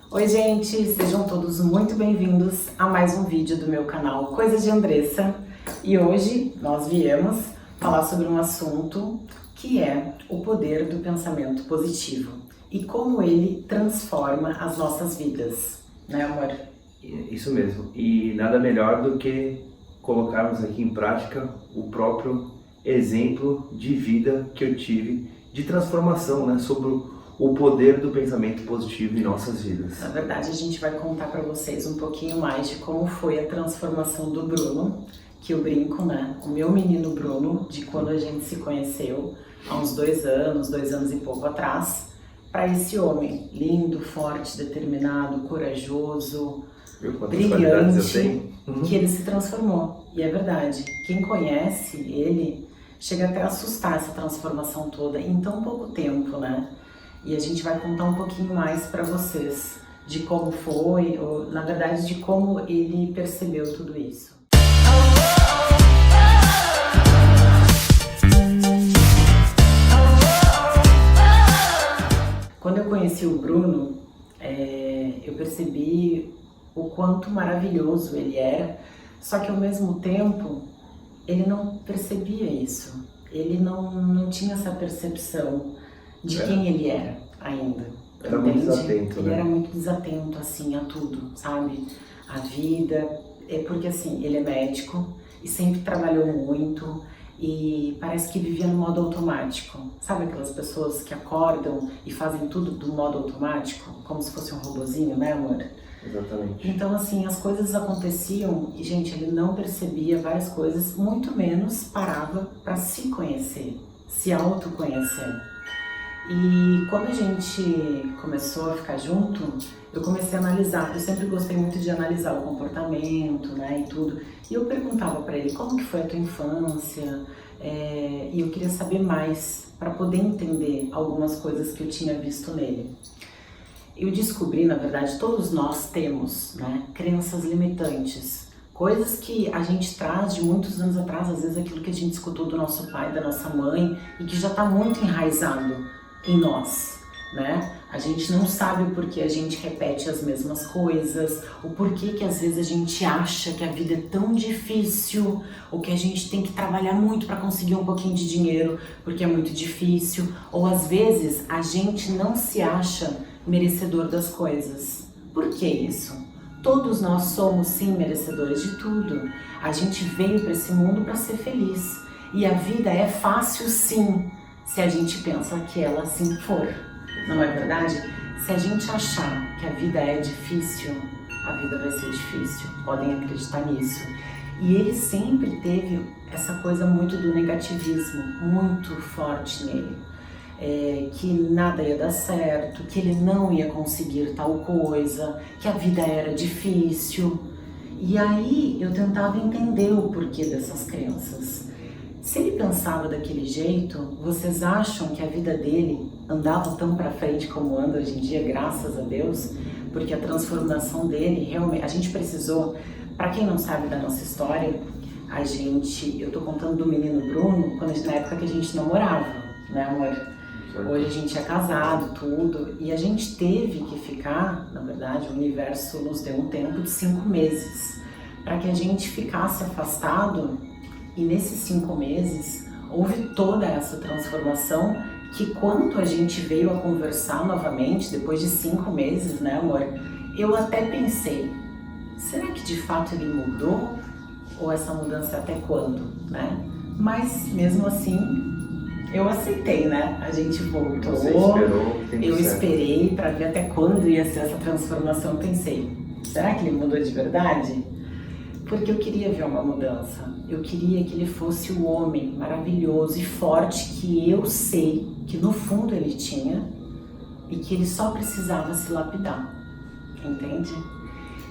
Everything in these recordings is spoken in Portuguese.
Oi gente, sejam todos muito bem-vindos a mais um vídeo do meu canal Coisas de Andressa. E hoje nós viemos falar sobre um assunto que é o poder do pensamento positivo e como ele transforma as nossas vidas, né amor? Isso mesmo, e nada melhor do que colocarmos aqui em prática o próprio exemplo de vida que eu tive de transformação, né, sobre o poder do pensamento positivo em nossas vidas. Na verdade, a gente vai contar para vocês um pouquinho mais de como foi a transformação do Bruno, que eu brinco, né? O meu menino Bruno, de quando a gente se conheceu, há uns 2 anos e pouco atrás, para esse homem lindo, forte, determinado, corajoso, brilhante, que ele se transformou. E é verdade, quem conhece ele chega até a assustar essa transformação toda em tão pouco tempo, né? E a gente vai contar um pouquinho mais para vocês de como foi, ou na verdade de como ele percebeu tudo isso. Quando eu conheci o Bruno, eu percebi o quanto maravilhoso ele era, só que ao mesmo tempo ele não percebia isso, ele não tinha essa percepção de quem ele era ainda. Era muito desatento, ele né? era muito desatento, assim, a tudo, sabe? A vida, porque assim, ele é médico e sempre trabalhou muito e parece que vivia no modo automático. Sabe aquelas pessoas que acordam e fazem tudo do modo automático, como se fosse um robozinho, né amor? Exatamente. Então assim, as coisas aconteciam e, gente, ele não percebia várias coisas, muito menos parava para se conhecer, se autoconhecer. E quando a gente começou a ficar junto, eu comecei a analisar. Eu sempre gostei muito de analisar o comportamento, né, e tudo. E eu perguntava para ele como que foi a tua infância, e eu queria saber mais para poder entender algumas coisas que eu tinha visto nele. Eu descobri, na verdade, todos nós temos, né, crenças limitantes. Coisas que a gente traz de muitos anos atrás, às vezes aquilo que a gente escutou do nosso pai, da nossa mãe, e que já está muito enraizado em nós, né? A gente não sabe o porquê a gente repete as mesmas coisas, o porquê que às vezes a gente acha que a vida é tão difícil, ou que a gente tem que trabalhar muito para conseguir um pouquinho de dinheiro, porque é muito difícil, ou às vezes a gente não se acha merecedor das coisas. Por que isso? Todos nós somos sim merecedores de tudo. A gente veio para esse mundo para ser feliz, e a vida é fácil sim, se a gente pensa que ela assim for, não é verdade? Se a gente achar que a vida é difícil, a vida vai ser difícil, podem acreditar nisso. E ele sempre teve essa coisa muito do negativismo, muito forte nele, que nada ia dar certo, que ele não ia conseguir tal coisa, que a vida era difícil. E aí eu tentava entender o porquê dessas crenças. Se ele pensava daquele jeito, vocês acham que a vida dele andava tão pra frente como anda hoje em dia, graças a Deus? Porque a transformação dele, realmente, a gente precisou, para quem não sabe da nossa história, eu tô contando do menino Bruno, na época que a gente namorava, né amor? Hoje a gente é casado, tudo, e a gente teve que ficar, na verdade, o universo nos deu um tempo de 5 meses, para que a gente ficasse afastado. E nesses 5 meses, houve toda essa transformação que quando a gente veio a conversar novamente, depois de 5 meses, né amor? Eu até pensei, será que de fato ele mudou? Ou essa mudança até quando, né? Mas mesmo assim, eu aceitei, né? A gente voltou, você esperou, eu esperei para ver até quando ia ser essa transformação. Eu pensei, será que ele mudou de verdade? Porque eu queria ver uma mudança, eu queria que ele fosse o homem maravilhoso e forte que eu sei que no fundo ele tinha e que ele só precisava se lapidar, entende?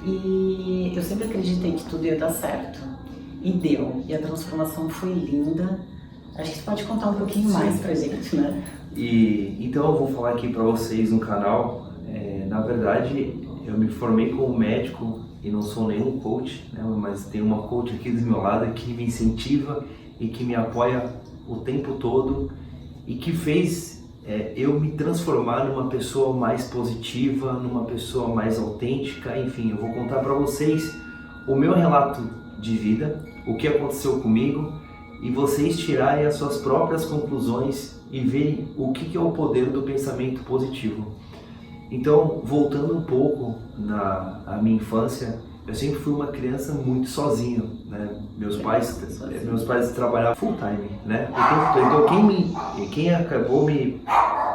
E eu sempre acreditei que tudo ia dar certo, e deu, e a transformação foi linda. Acho que você pode contar um pouquinho mais pra gente, né? E então eu vou falar aqui para vocês no canal, na verdade eu me formei como médico e não sou nenhum coach, né, mas tem uma coach aqui do meu lado que me incentiva e que me apoia o tempo todo e que fez eu me transformar numa pessoa mais positiva, numa pessoa mais autêntica. Enfim, eu vou contar para vocês o meu relato de vida, o que aconteceu comigo, e vocês tirarem as suas próprias conclusões e verem o que é o poder do pensamento positivo. Então, voltando um pouco na minha infância, eu sempre fui uma criança muito sozinho, né? Meus pais trabalhavam full time, né? Então quem acabou me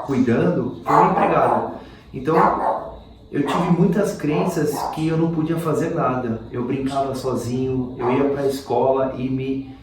cuidando foi o empregado. Então eu tive muitas crenças que eu não podia fazer nada. Eu brincava sozinho, eu ia para a escola e me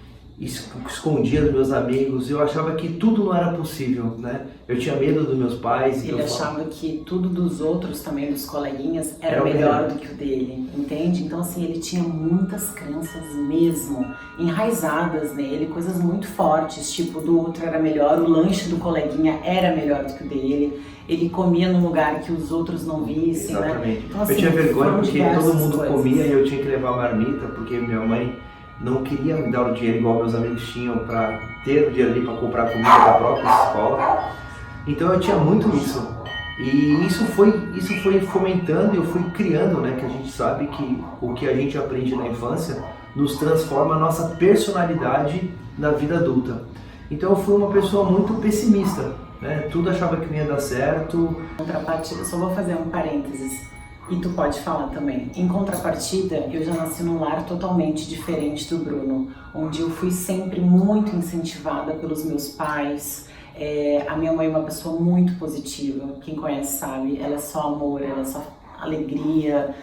escondia dos meus amigos. Eu achava que tudo não era possível, né? Eu tinha medo dos meus pais. Ele achava que tudo dos outros também, dos coleguinhas, era melhor do que o dele, entende? Então assim, ele tinha muitas crenças mesmo enraizadas nele, coisas muito fortes, tipo, do outro era melhor, o lanche do coleguinha era melhor do que o dele, ele comia num lugar que os outros não vissem, exatamente, né? Então, assim, eu tinha vergonha porque todo mundo coisas. comia e eu tinha que levar marmita, porque minha mãe não queria me dar o dinheiro igual meus amigos tinham para ter o dinheiro ali para comprar comida da própria escola. Então eu tinha muito isso. E isso foi fomentando e eu fui criando, né? Que a gente sabe que o que a gente aprende na infância nos transforma a nossa personalidade na vida adulta. Então eu fui uma pessoa muito pessimista, né? Tudo achava que não ia dar certo. Contrapartida, só vou fazer um parênteses. E tu pode falar também. Em contrapartida, eu já nasci num lar totalmente diferente do Bruno, onde eu fui sempre muito incentivada pelos meus pais. A minha mãe é uma pessoa muito positiva, quem conhece sabe, ela é só amor, ela é só alegria.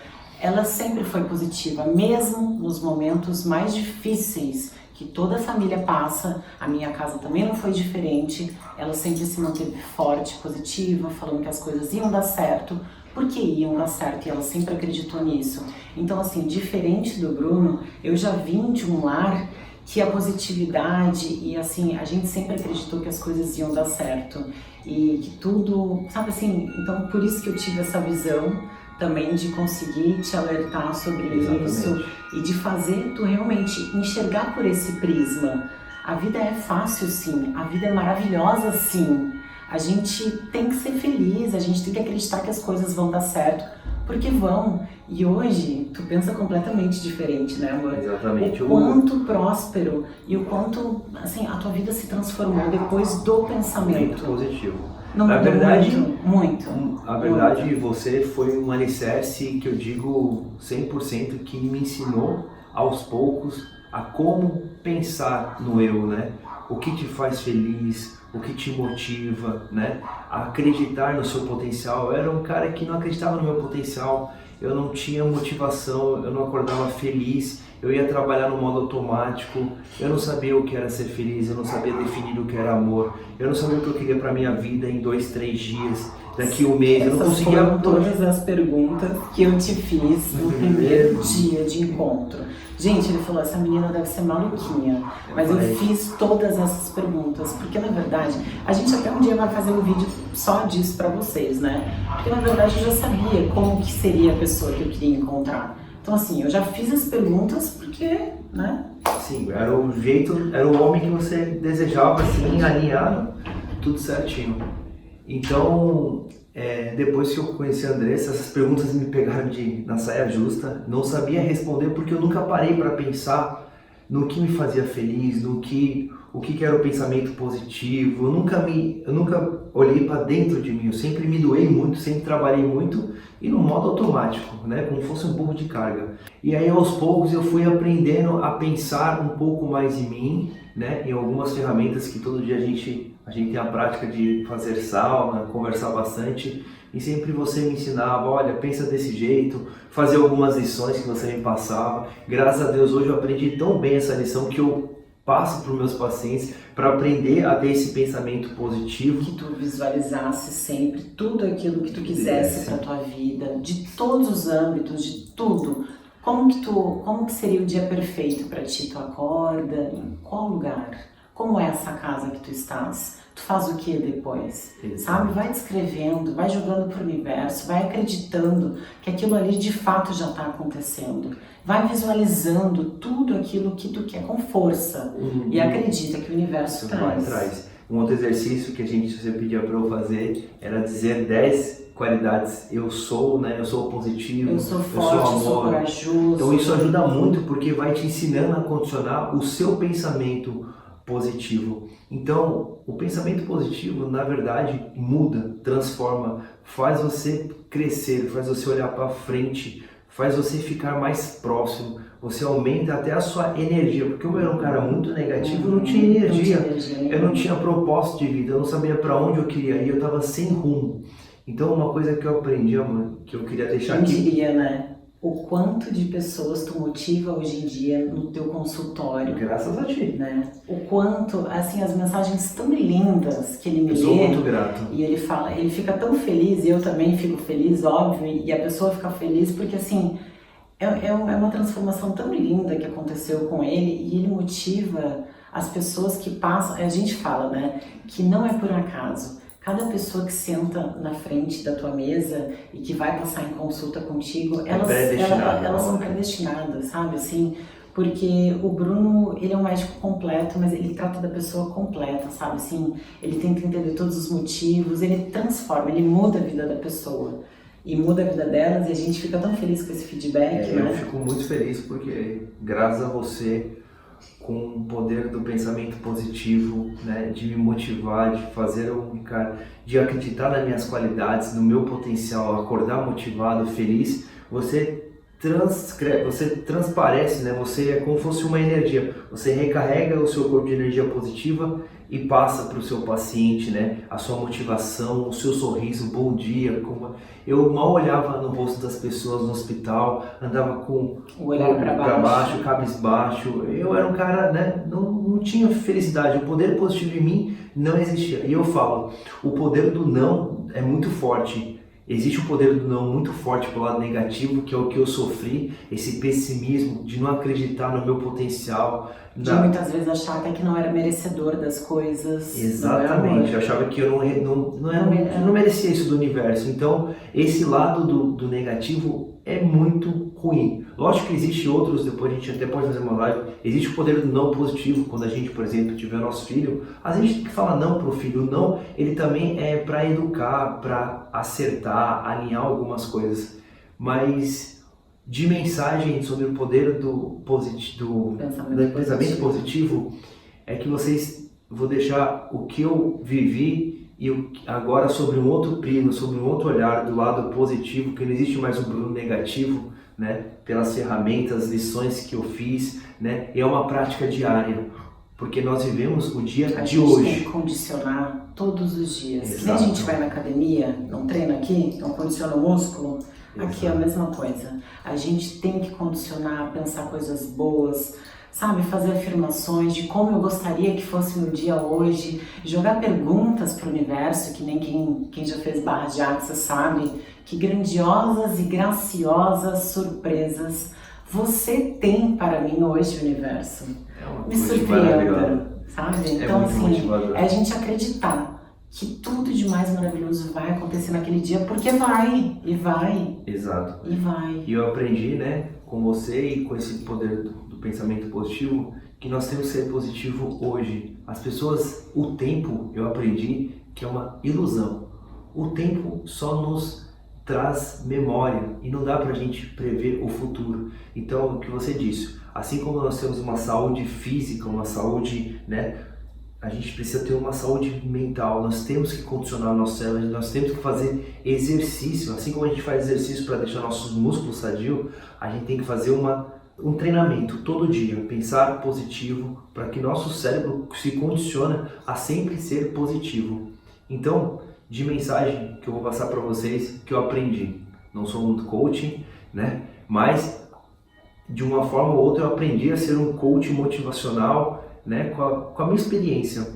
Ela sempre foi positiva, mesmo nos momentos mais difíceis que toda a família passa. A minha casa também não foi diferente, ela sempre se manteve forte, positiva, falando que as coisas iam dar certo, porque iam dar certo, e ela sempre acreditou nisso. Então assim, diferente do Bruno, eu já vim de um lar que a positividade e assim, a gente sempre acreditou que as coisas iam dar certo e que tudo, sabe assim, então por isso que eu tive essa visão também de conseguir te alertar sobre isso e de fazer tu realmente enxergar por esse prisma. A vida é fácil sim, a vida é maravilhosa sim. A gente tem que ser feliz, a gente tem que acreditar que as coisas vão dar certo, porque vão. E hoje, tu pensa completamente diferente, né, amor? Exatamente. O quanto próspero e o quanto, assim, a tua vida se transformou depois do pensamento. Muito positivo. Não, na verdade, muito. A verdade, você foi um alicerce que eu digo 100% que me ensinou aos poucos a como pensar no eu, né? O que te faz feliz, o que te motiva, né? A acreditar no seu potencial. Eu era um cara que não acreditava no meu potencial, eu não tinha motivação, eu não acordava feliz, eu ia trabalhar no modo automático, eu não sabia o que era ser feliz, eu não sabia definir o que era amor, eu não sabia o que eu queria para minha vida em 2, 3 dias, daqui um mês, eu não conseguia... Foram todas as perguntas que eu te fiz no primeiro dia de encontro. Gente, ele falou, essa menina deve ser maluquinha, mas eu fiz todas essas perguntas, porque na verdade, a gente até um dia vai fazer um vídeo só disso pra vocês, né? Porque na verdade eu já sabia como que seria a pessoa que eu queria encontrar. Então assim, eu já fiz as perguntas porque, né? Sim, era o jeito, era o homem que você desejava, assim, alinhado, tudo certinho. Então, depois que eu conheci a Andressa, essas perguntas me pegaram na saia justa. Não sabia responder porque eu nunca parei para pensar no que me fazia feliz, o que era o pensamento positivo. Eu nunca olhei para dentro de mim. Eu sempre me doei muito, sempre trabalhei muito e no modo automático, né? Como fosse um burro de carga. E aí aos poucos eu fui aprendendo a pensar um pouco mais em mim, né? Em algumas ferramentas que todo dia a gente tem a prática de fazer sauna, conversar bastante, e sempre você me ensinava, olha, pensa desse jeito, fazer algumas lições que você me passava. Graças a Deus hoje eu aprendi tão bem essa lição que eu passo para os meus pacientes para aprender a ter esse pensamento positivo. Que tu visualizasse sempre tudo aquilo que tu quisesse para tua vida, de todos os âmbitos, de tudo. Como que seria o dia perfeito para ti? Tu acorda, em qual lugar? Como é essa casa que tu estás? Tu faz o que depois? Sabe? Vai descrevendo, vai jogando pro universo, vai acreditando que aquilo ali de fato já está acontecendo. Vai visualizando tudo aquilo que tu quer com força. E acredita que o universo traz. Um outro exercício que você pedia para eu fazer era dizer 10 qualidades. Eu sou, né? Eu sou positivo, eu sou forte, eu eu sou amor. corajoso. Então isso ajuda muito porque vai te ensinando a condicionar o seu pensamento positivo. Então, o pensamento positivo, na verdade, muda, transforma, faz você crescer, faz você olhar para frente, faz você ficar mais próximo, você aumenta até a sua energia, porque eu era um cara muito negativo, eu não tinha energia, eu não tinha propósito de vida, eu não sabia para onde eu queria ir, eu estava sem rumo. Então, uma coisa que eu aprendi, amor, que eu queria deixar aqui... Eu diria, né? O quanto de pessoas tu motiva hoje em dia no teu consultório. Graças a ti. Né? O quanto, assim, as mensagens tão lindas que ele me lê. Eu sou muito grato. E ele fala, ele fica tão feliz, e eu também fico feliz, óbvio, e a pessoa fica feliz porque, assim, é uma transformação tão linda que aconteceu com ele, e ele motiva as pessoas que passam, a gente fala, né, que não é por acaso. Cada pessoa que senta na frente da tua mesa e que vai passar em consulta contigo, elas são predestinadas, sabe? Assim, porque o Bruno, ele é um médico completo, mas ele trata da pessoa completa, sabe? Assim, ele tenta entender todos os motivos, ele transforma, ele muda a vida da pessoa. E muda a vida delas, e a gente fica tão feliz com esse feedback, né? Eu fico muito feliz porque, graças a você, com o poder do pensamento positivo, né, de me motivar, de fazer eu ficar, de acreditar nas minhas qualidades, no meu potencial, acordar motivado, feliz, você transparece, né? Você é como se fosse uma energia, você recarrega o seu corpo de energia positiva e passa para o seu paciente, né? A sua motivação, o seu sorriso, bom dia. Eu mal olhava no rosto das pessoas no hospital, andava com o olhar para baixo, cabisbaixo. Eu era um cara, né? Não tinha felicidade, o poder positivo em mim não existia. E eu falo, o poder do não é muito forte. Existe o poder do não muito forte pelo lado negativo, que é o que eu sofri, esse pessimismo de não acreditar no meu potencial. De muitas vezes achar até que não era merecedor das coisas. Exatamente, eu achava que eu não merecia isso do universo. Então, esse lado do negativo é muito ruim. Lógico que existe outros, depois a gente até pode fazer uma live, existe o poder do não positivo, quando a gente, por exemplo, tiver nosso filho, a gente tem que falar não pro filho. O não, ele também é para educar, para acertar, alinhar algumas coisas. Mas de mensagem sobre o poder do pensamento positivo é que vou deixar o que eu vivi e agora sobre um outro prisma, sobre um outro olhar do lado positivo, que não existe mais o Bruno negativo, né? Pelas ferramentas, lições que eu fiz, né? E é uma prática diária, porque nós vivemos o dia de hoje. A gente tem que condicionar todos os dias. Exato. Se a gente vai na academia, não treina aqui, não condiciona o músculo, aqui é a mesma coisa. A gente tem que condicionar, pensar coisas boas, sabe? Fazer afirmações de como eu gostaria que fosse meu dia hoje, jogar perguntas para o universo, que nem quem já fez barra de axis sabe, que grandiosas e graciosas surpresas você tem para mim hoje, universo. Me surpreenda, sabe? Então, assim, é a gente acreditar que tudo de mais maravilhoso vai acontecer naquele dia, porque vai, e vai. Exato. E vai. E eu aprendi, né, com você e com esse poder do pensamento positivo, que nós temos que ser positivo hoje. As pessoas, o tempo, eu aprendi que é uma ilusão. O tempo só nos traz memória e não dá pra gente prever o futuro. Então, o que você disse, assim como nós temos uma saúde física, uma saúde, né, a gente precisa ter uma saúde mental, nós temos que condicionar o nosso cérebro, nós temos que fazer exercício, assim como a gente faz exercício para deixar nossos músculos sadios, a gente tem que fazer um treinamento todo dia, pensar positivo, para que nosso cérebro se condicione a sempre ser positivo. Então, de mensagem que eu vou passar para vocês, que eu aprendi, não sou um coaching, né, mas de uma forma ou outra eu aprendi a ser um coach motivacional, né, com a minha experiência.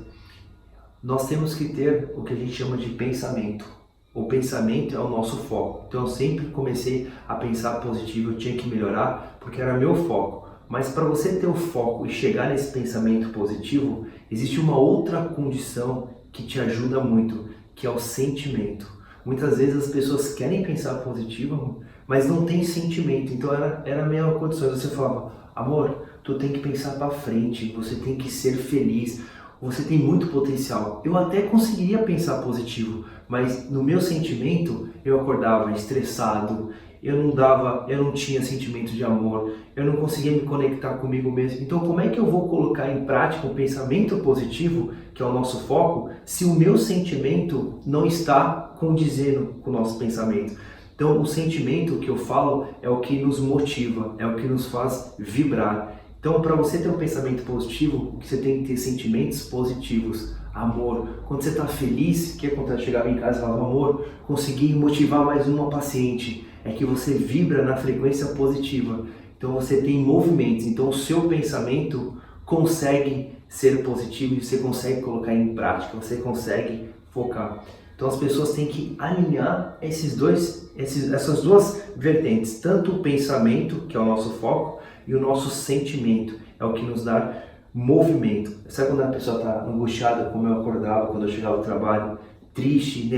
Nós temos que ter o que a gente chama de pensamento. O pensamento é o nosso foco. Então eu sempre comecei a pensar positivo, eu tinha que melhorar porque era meu foco. Mas para você ter o foco e chegar nesse pensamento positivo, existe uma outra condição que te ajuda muito, que é o sentimento. Muitas vezes as pessoas querem pensar positivo, mas não tem sentimento. Então era a mesma condição. Você falava, amor, tu tem que pensar para frente, você tem que ser feliz. você tem muito potencial. Eu até conseguiria pensar positivo, mas no meu sentimento eu acordava estressado, eu não tinha sentimento de amor, eu não conseguia me conectar comigo mesmo. Então como é que eu vou colocar em prática um pensamento positivo, que é o nosso foco, se o meu sentimento não está condizendo com o nosso pensamento? Então o sentimento que eu falo é o que nos motiva, é o que nos faz vibrar. Então, para você ter um pensamento positivo, você tem que ter sentimentos positivos, amor. Quando você está feliz, o que acontece? Chegava em casa e falava, amor, consegui motivar mais uma paciente. É que você vibra na frequência positiva. Então, você tem movimentos. Então, o seu pensamento consegue ser positivo e você consegue colocar em prática, você consegue focar. Então, as pessoas têm que alinhar essas duas vertentes, tanto o pensamento, que é o nosso foco, e o nosso sentimento, é o que nos dá movimento. Sabe quando a pessoa está angustiada, como eu acordava quando eu chegava ao trabalho, triste,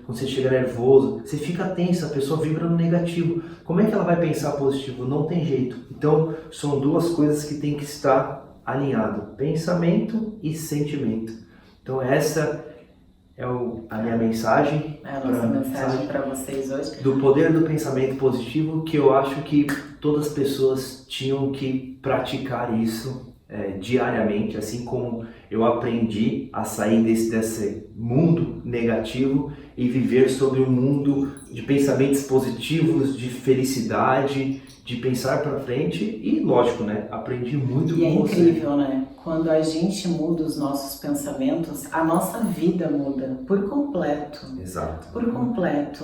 quando você chega nervoso, você fica tenso, a pessoa vibra no negativo. Como é que ela vai pensar positivo? Não tem jeito. Então, são duas coisas que tem que estar alinhado, pensamento e sentimento. Então, essa é a minha mensagem. É a nossa mensagem para vocês hoje. Do poder do pensamento positivo, que eu acho que todas as pessoas tinham que praticar isso diariamente, assim como eu aprendi a sair desse mundo negativo e viver sobre um mundo de pensamentos positivos, de felicidade, de pensar para frente e, lógico, né? Aprendi muito com você. E é incrível, né? Quando a gente muda os nossos pensamentos, a nossa vida muda por completo. Exato. Por completo.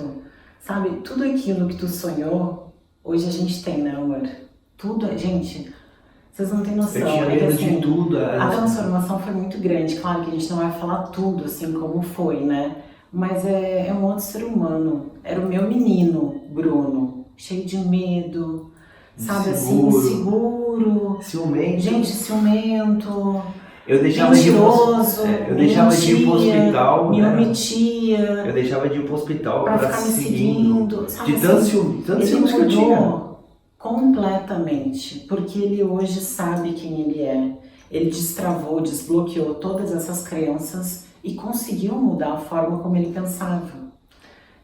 Sabe, tudo aquilo que tu sonhou, hoje a gente tem, né, amor? Tudo, gente, vocês não têm noção. Eu tinha medo assim, de tudo. A transformação foi muito grande. Claro que a gente não vai falar tudo, assim, como foi, né? Mas é um outro ser humano. Era o meu menino, Bruno, cheio de medo, sabe, assim, inseguro. Ciumento. Gente, ciumento. Eu deixava mentiroso, eu deixava de ir pro hospital. Me omitia. Eu deixava de ir pro hospital pra ficar me seguindo. Sabe, de tantos ciúmes que eu tinha. Completamente, porque ele hoje sabe quem ele é. Ele destravou, desbloqueou todas essas crenças e conseguiu mudar a forma como ele pensava.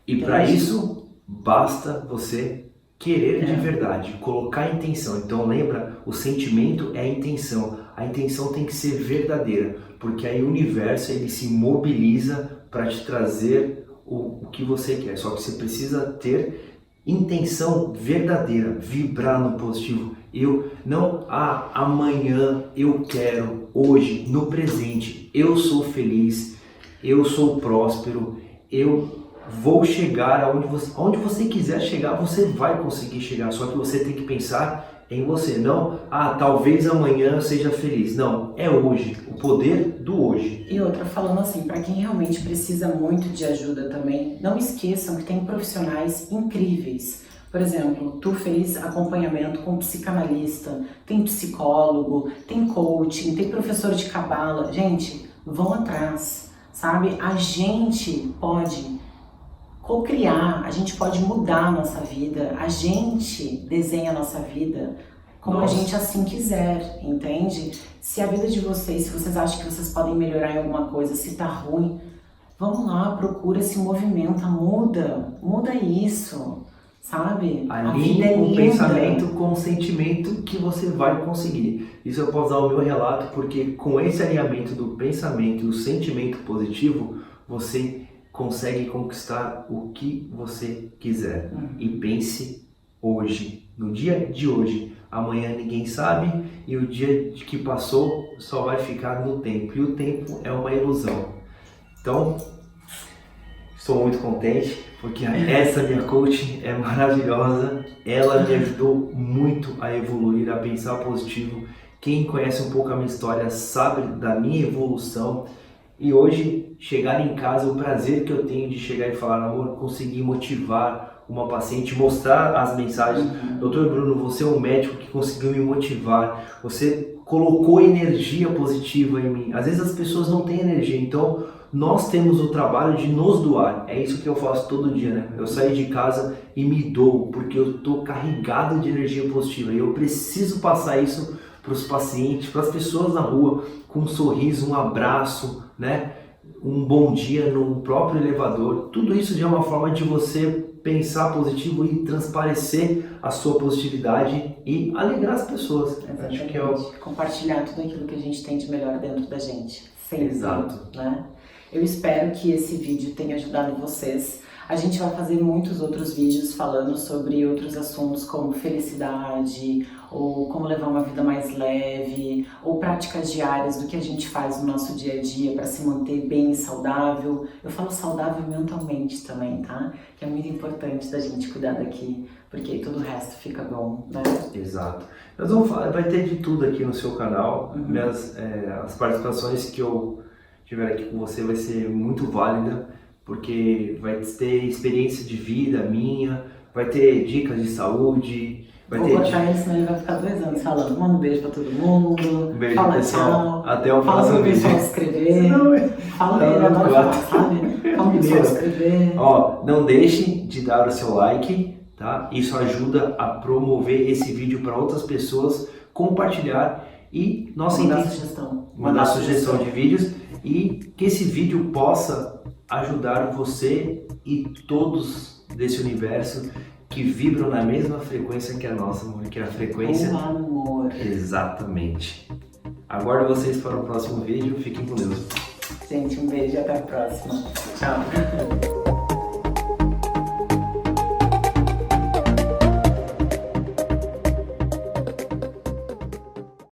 E para isso, basta você querer de verdade, colocar a intenção. Então lembra, o sentimento é a intenção. A intenção tem que ser verdadeira, porque aí o universo ele se mobiliza para te trazer o que você quer. Só que você precisa ter intenção verdadeira, vibrar no positivo. Amanhã eu quero, hoje, no presente, eu sou feliz, eu sou próspero, eu vou chegar aonde você quiser chegar, você vai conseguir chegar, só que você tem que pensar em você, não, talvez amanhã eu seja feliz, não, é hoje, o poder do hoje. E outra, falando assim, para quem realmente precisa muito de ajuda também, não esqueçam que tem profissionais incríveis. Por exemplo, tu fez acompanhamento com psicanalista, tem psicólogo, tem coaching, tem professor de cabala. Gente, vão atrás, sabe? A gente pode co-criar, a gente pode mudar a nossa vida, a gente desenha a nossa vida como a gente assim quiser, entende? Se a vida de vocês, se vocês acham que vocês podem melhorar em alguma coisa, se tá ruim, vamos lá, procura, se movimenta, muda isso, sabe? Alinhe o pensamento com o sentimento que você vai conseguir. Isso eu posso dar o meu relato, porque com esse alinhamento do pensamento e o sentimento positivo, você consegue conquistar o que você quiser. E pense hoje, no dia de hoje. Amanhã ninguém sabe e o dia que passou só vai ficar no tempo. E o tempo é uma ilusão. Então, estou muito contente porque essa minha coach é maravilhosa. Ela me ajudou muito a evoluir, a pensar positivo. Quem conhece um pouco a minha história sabe da minha evolução. E hoje, chegar em casa, o prazer que eu tenho de chegar e falar, amor, consegui motivar uma paciente, mostrar as mensagens. Doutor Bruno, você é um médico que conseguiu me motivar, você colocou energia positiva em mim. Às vezes as pessoas não têm energia, então nós temos o trabalho de nos doar. É isso que eu faço todo dia, né? Eu saio de casa e me dou, porque eu estou carregado de energia positiva e eu preciso passar isso para os pacientes, para as pessoas na rua, com um sorriso, um abraço, né? Um bom dia no próprio elevador. Tudo isso já é uma forma de você pensar positivo e transparecer a sua positividade e alegrar as pessoas. Acho que é compartilhar tudo aquilo que a gente tem de melhor dentro da gente. Sempre, exato. Né? Eu espero que esse vídeo tenha ajudado vocês. A gente vai fazer muitos outros vídeos falando sobre outros assuntos como felicidade, ou como levar uma vida mais leve, ou práticas diárias do que a gente faz no nosso dia a dia para se manter bem e saudável. Eu falo saudável mentalmente também, tá? Que é muito importante da gente cuidar daqui, porque aí todo o resto fica bom, né? Exato. Nós vamos falar, vai ter de tudo aqui no seu canal. As participações que eu tiver aqui com você vai ser muito válida, porque vai ter experiência de vida minha, vai ter dicas de saúde, vai Vou ter... botar ele, senão ele vai ficar 2 anos falando. Manda um beijo pra todo mundo. Um beijo, fala pessoal. Tchau. Até o Fala próximo pro vídeo. pessoal se inscrever. Fala ele, adora falar, sabe? Fala pro pessoal se inscrever. Ó, não deixe de dar o seu like, tá? Isso ajuda a promover esse vídeo para outras pessoas, compartilhar e mandar sugestão de vídeos, e que esse vídeo possa ajudar você e todos desse universo que vibram na mesma frequência que a nossa, que é a frequência... O amor. Exatamente. Aguardo vocês para o próximo vídeo. Fiquem com Deus. Gente, um beijo e até a próxima. Tchau.